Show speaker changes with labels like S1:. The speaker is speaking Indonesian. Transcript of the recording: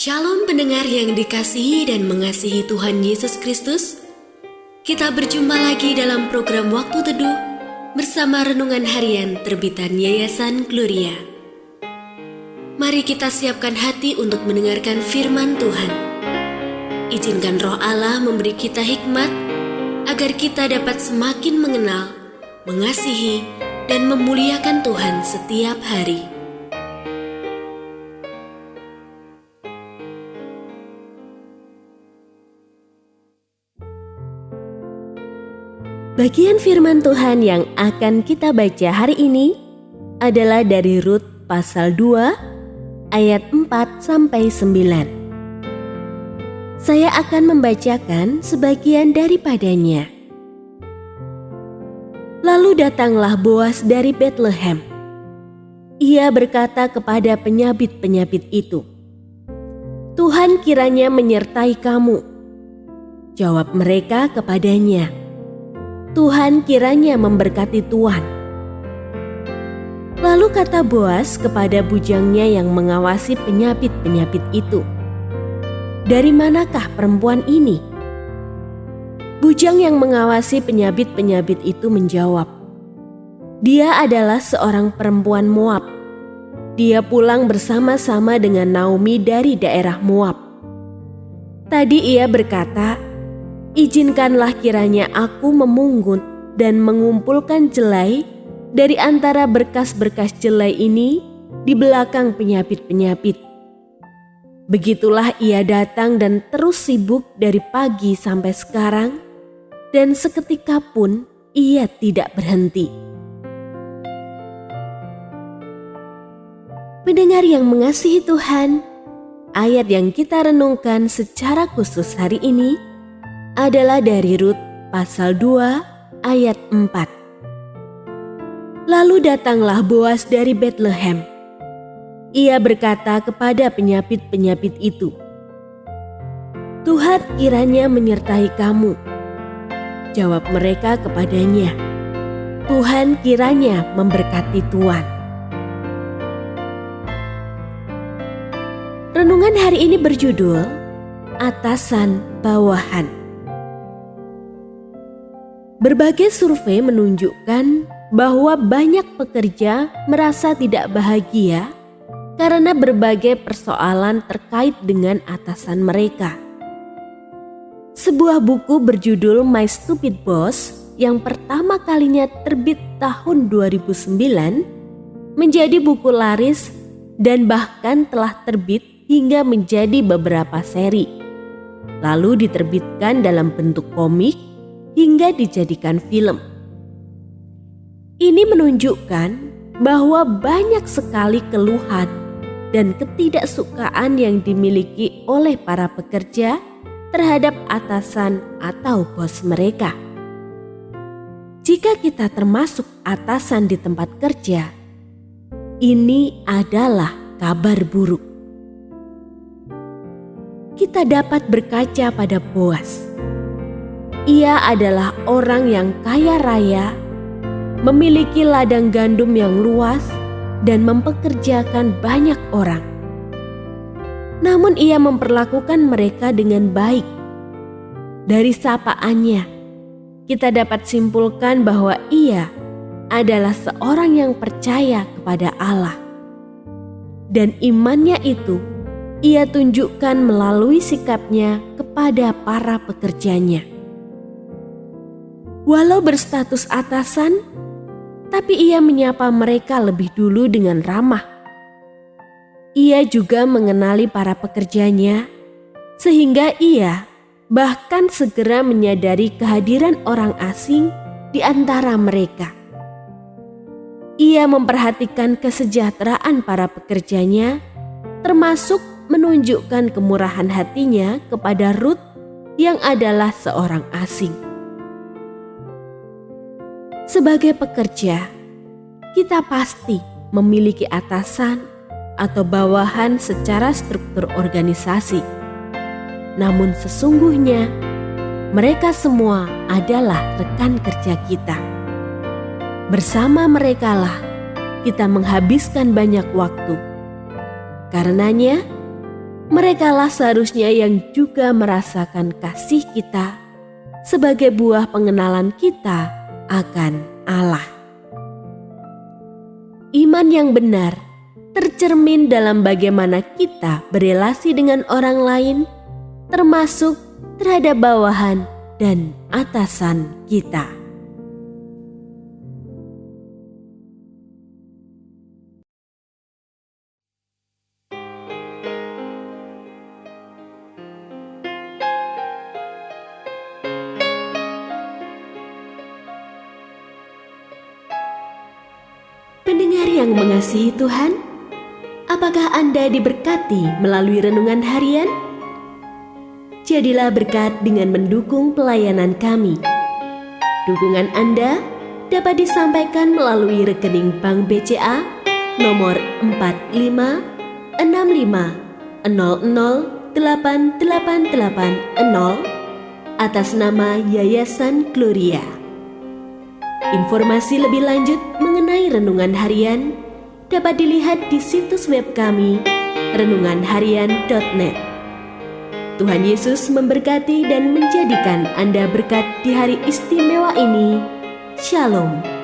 S1: Shalom pendengar yang dikasihi dan mengasihi Tuhan Yesus Kristus. Kita berjumpa lagi dalam program Waktu Teduh bersama Renungan Harian terbitan Yayasan Gloria. Mari kita siapkan hati untuk mendengarkan firman Tuhan. Izinkan Roh Allah memberi kita hikmat agar kita dapat semakin mengenal, mengasihi, dan memuliakan Tuhan setiap hari. Bagian firman Tuhan yang akan kita baca hari ini adalah dari Rut pasal 2 ayat 4-9. Saya akan membacakan sebagian daripadanya. Lalu datanglah Boas dari Betlehem. Ia berkata kepada penyabit-penyabit itu, "Tuhan kiranya menyertai kamu." Jawab mereka kepadanya, "Tuhan kiranya memberkati tuan." Lalu kata Boas kepada bujangnya yang mengawasi penyabit-penyabit itu, "Dari manakah perempuan ini?" Bujang yang mengawasi penyabit-penyabit itu menjawab, "Dia adalah seorang perempuan Moab. Dia pulang bersama-sama dengan Naomi dari daerah Moab. Tadi ia berkata, 'Izinkanlah kiranya aku memungut dan mengumpulkan jelai dari antara berkas-berkas jelai ini di belakang penyabit-penyabit.' Begitulah ia datang dan terus sibuk dari pagi sampai sekarang, dan seketika pun ia tidak berhenti." Pendengar yang mengasihi Tuhan, ayat yang kita renungkan secara khusus hari ini adalah dari Rut pasal 2 ayat 4. Lalu datanglah Boas dari Betlehem. Ia berkata kepada penyabit-penyabit itu, "Tuhan kiranya menyertai kamu." Jawab mereka kepadanya, "Tuhan kiranya memberkati tuan." Renungan hari ini berjudul Atasan Bawahan. Berbagai survei menunjukkan bahwa banyak pekerja merasa tidak bahagia karena berbagai persoalan terkait dengan atasan mereka. Sebuah buku berjudul My Stupid Boss yang pertama kalinya terbit tahun 2009 menjadi buku laris dan bahkan telah terbit hingga menjadi beberapa seri, lalu diterbitkan dalam bentuk komik hingga dijadikan film. Ini menunjukkan bahwa banyak sekali keluhan dan ketidaksukaan yang dimiliki oleh para pekerja terhadap atasan atau bos mereka. Jika kita termasuk atasan di tempat kerja, ini adalah kabar buruk. Kita dapat berkaca pada Boas. Ia adalah orang yang kaya raya, memiliki ladang gandum yang luas, dan mempekerjakan banyak orang. Namun ia memperlakukan mereka dengan baik. Dari sapaannya, kita dapat simpulkan bahwa ia adalah seorang yang percaya kepada Allah. Dan imannya itu ia tunjukkan melalui sikapnya kepada para pekerjanya. Walau berstatus atasan, tapi ia menyapa mereka lebih dulu dengan ramah. Ia juga mengenali para pekerjanya, sehingga ia bahkan segera menyadari kehadiran orang asing di antara mereka. Ia memperhatikan kesejahteraan para pekerjanya, termasuk menunjukkan kemurahan hatinya kepada Rut yang adalah seorang asing. Sebagai pekerja, kita pasti memiliki atasan atau bawahan secara struktur organisasi. Namun sesungguhnya, mereka semua adalah rekan kerja kita. Bersama merekalah kita menghabiskan banyak waktu. Karenanya, Merekalah seharusnya yang juga merasakan kasih kita sebagai buah pengenalan kita akan Allah. Iman yang benar tercermin dalam bagaimana kita berelasi dengan orang lain, termasuk terhadap bawahan dan atasan kita. Pendengar yang mengasihi Tuhan, apakah Anda diberkati melalui renungan harian? Jadilah berkat dengan mendukung pelayanan kami. Dukungan Anda dapat disampaikan melalui rekening Bank BCA nomor 4565008880 atas nama Yayasan Gloria. Informasi lebih lanjut mengenai renungan harian dapat dilihat di situs web kami renunganharian.net. Tuhan Yesus memberkati dan menjadikan Anda berkat di hari istimewa ini. Shalom.